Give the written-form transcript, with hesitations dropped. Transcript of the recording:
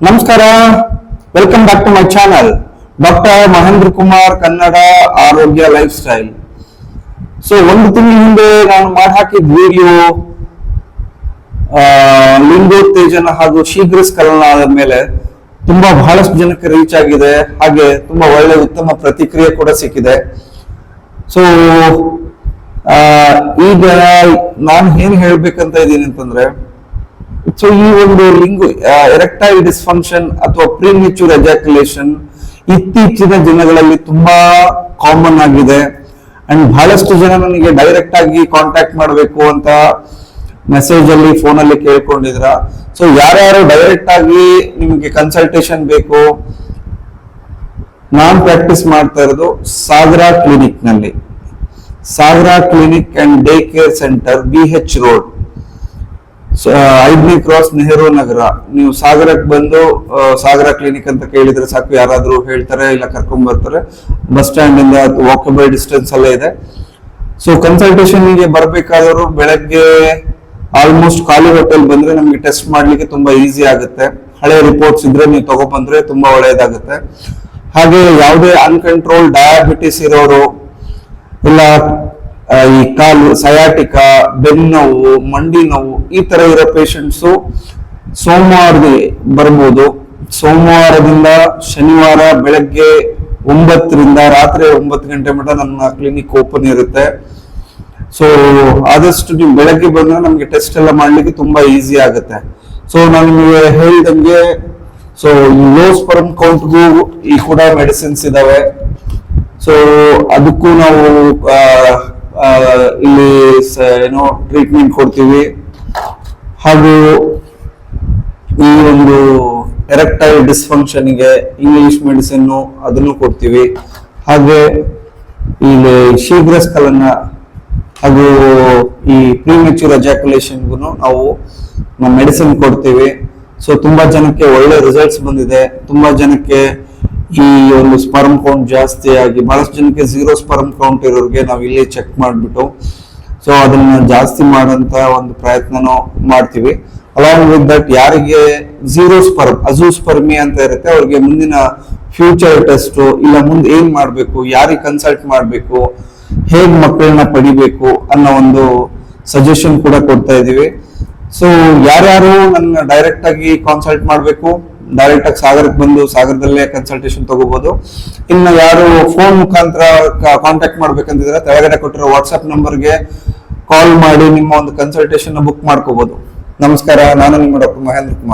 ನಮಸ್ಕಾರ, welcome back to my channel doctor Mahendra Kumar Kannada ಆರೋಗ್ಯ life style. So ಒಂದು ತಿಂಗಳ ಹಿಂದೆ ನಾನು ಮಾಡಿ ಹಾಕಿದ ವಿಡಿಯೋ ಲಿಂಗೋತ್ತೇಜನ ಹಾಗೂ ಶೀಘ್ರ ಸ್ಖಲನದ ಮೇಲೆ ಬಹಳಷ್ಟು ಜನಕ್ಕೆ ರೀಚ್ ಆಗಿದೆ. ಹಾಗೆ ತುಂಬಾ ಒಳ್ಳೆ ಉತ್ತಮ ಪ್ರತಿಕ್ರಿಯೆ ಕೂಡ ಸಿಕ್ಕಿದೆ. ಸೊ ಈಗ ನಾನು ಏನ್ ಹೇಳ್ಬೇಕಂತ ಇದ್ದೀನಿ ಅಂತಂದ್ರೆ, ಸೊ ಈ ಒಂದು ಎರೆಕ್ಟೈಲ್ ಡಿಸ್ಫಂಕ್ಷನ್ ಅಥವಾ ಪ್ರಿಮ್ಯಾಚೂರ್ ಎಜಾಕ್ಯುಲೇಷನ್ ಇತ್ತೀಚಿನ ದಿನಗಳಲ್ಲಿ ತುಂಬಾ ಕಾಮನ್ ಆಗಿದೆ. ಅಂಡ್ ಬಹಳಷ್ಟು ಜನ ನನಗೆ ಡೈರೆಕ್ಟ್ ಆಗಿ ಕಾಂಟ್ಯಾಕ್ಟ್ ಮಾಡಬೇಕು ಅಂತ ಮೆಸೇಜ್ ಅಲ್ಲಿ ಫೋನ್ ಅಲ್ಲಿ ಕೇಳ್ಕೊಂಡಿದ್ರ. ಸೊ ಯಾರ್ಯಾರು ಡೈರೆಕ್ಟ್ ಆಗಿ ನಿಮಗೆ ಕನ್ಸಲ್ಟೇಷನ್ ಬೇಕು, ನಾನ್ ಪ್ರಾಕ್ಟೀಸ್ ಮಾಡ್ತಾ ಇರೋದು ಸಾಗರ ಕ್ಲಿನಿಕ್ ನಲ್ಲಿ, Sagara clinic and day care center, BH road, 5ನೇ ಕ್ರಾಸ್, ನೆಹರು ನಗರ. ನೀವು ಸಾಗರಕ್ಕೆ ಬಂದು ಸಾಗರ ಕ್ಲಿನಿಕ್ ಅಂತ ಕೇಳಿದ್ರೆ ಸಾಕು, ಯಾರಾದ್ರೂ ಹೇಳ್ತಾರೆ, ಇಲ್ಲ ಕರ್ಕೊಂಡ್ ಬರ್ತಾರೆ. ಬಸ್ ಸ್ಟ್ಯಾಂಡ್ ಇಂದ ವಾಕಬಲ್ ಡಿಸ್ಟೆನ್ಸ್ ಅಲ್ಲೇ ಇದೆ. ಸೊ ಕನ್ಸಲ್ಟೇಷನ್ ಗೆ ಬರ್ಬೇಕಾದವರು ಬೆಳಗ್ಗೆ ಆಲ್ಮೋಸ್ಟ್ ಖಾಲಿ ಹೋಟೆಲ್ ಬಂದ್ರೆ ನಮ್ಗೆ ಟೆಸ್ಟ್ ಮಾಡ್ಲಿಕ್ಕೆ ತುಂಬಾ ಈಸಿ ಆಗುತ್ತೆ. ಹಳೆ ರಿಪೋರ್ಟ್ಸ್ ಇದ್ರೆ ನೀವು ತಗೊಬಂದ್ರೆ ತುಂಬಾ ಒಳ್ಳೆಯದಾಗುತ್ತೆ. ಹಾಗೆ ಯಾವುದೇ ಅನ್ಕಂಟ್ರೋಲ್ ಡಯಾಬಿಟಿಸ್ ಇರೋರು, ಇಲ್ಲ ಈ ಕಾಲು ಸಯಾಟಿಕಾ, ಬೆನ್ನು ನೋವು, ಮಂಡಿ ನೋವು, ಈ ತರ ಇರೋ ಪೇಷಂಟ್ಸು ಸೋಮವಾರದಲ್ಲಿ ಬರ್ಬೋದು. ಸೋಮವಾರದಿಂದ ಶನಿವಾರ ಬೆಳಗ್ಗೆ 9ರಿಂದ ರಾತ್ರಿ 9 ಗಂಟೆ ಮಟ್ಟ ನನ್ನ ಕ್ಲಿನಿಕ್ ಓಪನ್ ಇರುತ್ತೆ. ಸೊ ಆದಷ್ಟು ನೀವು ಬೆಳಗ್ಗೆ ಬಂದ್ರೆ ನಮ್ಗೆ ಟೆಸ್ಟ್ ಎಲ್ಲ ಮಾಡ್ಲಿಕ್ಕೆ ತುಂಬಾ ಈಸಿ ಆಗುತ್ತೆ. ಸೊ ನಾನು ನಿಮಗೆ ಹೇಳಿದಂಗೆ, ಸೊ ಲೋ ಸ್ಪರ್ಮ್ ಕೌಂಟ್ಗೂ ಈ ಕೂಡ ಮೆಡಿಸಿನ್ಸ್ ಇದಾವೆ. ಸೊ ಅದಕ್ಕೂ ನಾವು ಇಲ್ಲಿ ಏನೋ ಟ್ರೀಟ್ಮೆಂಟ್ ಕೊಡ್ತೀವಿ. ಹಾಗೂ ಈ ಒಂದು ಎರೆಕ್ಟೈಲ್ ಡಿಸ್ಫಂಕ್ಷನ್ ಗೆ ಇಂಗ್ಲಿಷ್ ಮೆಡಿಸಿನ್ ಅದನ್ನು ಕೊಡ್ತೀವಿ. ಹಾಗೆ ಇಲ್ಲಿ ಶೀಘ್ರ ಸ್ಖಲನ ಹಾಗೂ ಈ ಪ್ರಿಮ್ಯಾಚೂರ್ ಎಜಾಕ್ಯುಲೇಷನ್ಗೂ ನಾವು ಮೆಡಿಸಿನ್ ಕೊಡ್ತೀವಿ. ಸೊ ತುಂಬಾ ಜನಕ್ಕೆ ಒಳ್ಳೆ ರಿಸಲ್ಟ್ಸ್ ಬಂದಿದೆ. ತುಂಬಾ ಜನಕ್ಕೆ ಈ ಒಂದು ಸ್ಪರ್ಮ್ ಕೌಂಟ್ ಜಾಸ್ತಿ ಆಗಿ, ಬಹಳಷ್ಟು ಜನಕ್ಕೆ 0 ಸ್ಪರ್ಮ್ ಕೌಂಟ್ ಇರೋರಿಗೆ ನಾವು ಇಲ್ಲಿ ಚೆಕ್ ಮಾಡ್ಬಿಟ್ಟು ಸೊ ಅದನ್ನ ಜಾಸ್ತಿ ಮಾಡೋಂತ ಒಂದು ಪ್ರಯತ್ನನೂ ಮಾಡ್ತೀವಿ. ಅಲಾಂಗ್ ವಿತ್ ದಟ್, ಯಾರಿಗೆ 0 ಸ್ಪರ್ಮ್, ಅಜೂಸ್ಪರ್ಮಿ ಅಂತ ಇರುತ್ತೆ, ಅವ್ರಿಗೆ ಮುಂದಿನ ಫ್ಯೂಚರ್ ಟೆಸ್ಟ್, ಇಲ್ಲ ಮುಂದೆ ಏನ್ ಮಾಡ್ಬೇಕು, ಯಾರಿಗೆ ಕನ್ಸಲ್ಟ್ ಮಾಡ್ಬೇಕು, ಹೇಗ್ ಮಕ್ಕಳನ್ನ ಪಡಿಬೇಕು ಅನ್ನೋ ಒಂದು ಸಜೆಷನ್ ಕೂಡ ಕೊಡ್ತಾ ಇದೀವಿ. ಸೊ ಯಾರ್ಯಾರು ನನ್ನ ಡೈರೆಕ್ಟ್ ಆಗಿ ಕಾನ್ಸಲ್ಟ್ ಮಾಡ್ಬೇಕು, ಡೈರೆಕ್ಟ್ ಆಗಿ ಸಾಗರಕ್ಕೆ ಬಂದು ಸಾಗರದಲ್ಲೇ ಕನ್ಸಲ್ಟೇಷನ್ ತಗೋಬಹುದು. ಇನ್ನು ಯಾರು ಫೋನ್ ಮುಖಾಂತರ ಕಾಂಟ್ಯಾಕ್ಟ್ ಮಾಡ್ಬೇಕಂತಿದ್ರೆ ಕೆಳಗಡೆ ಕೊಟ್ಟಿರೋ ವಾಟ್ಸ್ಆಪ್ ನಂಬರ್ಗೆ ಕಾಲ್ ಮಾಡಿ ನಿಮ್ಮ ಒಂದು ಕನ್ಸಲ್ಟೇಷನ್ ಬುಕ್ ಮಾಡ್ಕೋಬಹುದು. ನಮಸ್ಕಾರ, ನಾನು ನಿಮ್ಮ ಡಾಕ್ಟರ್ ಮಹೇಂದ್ರ ಕುಮಾರ್.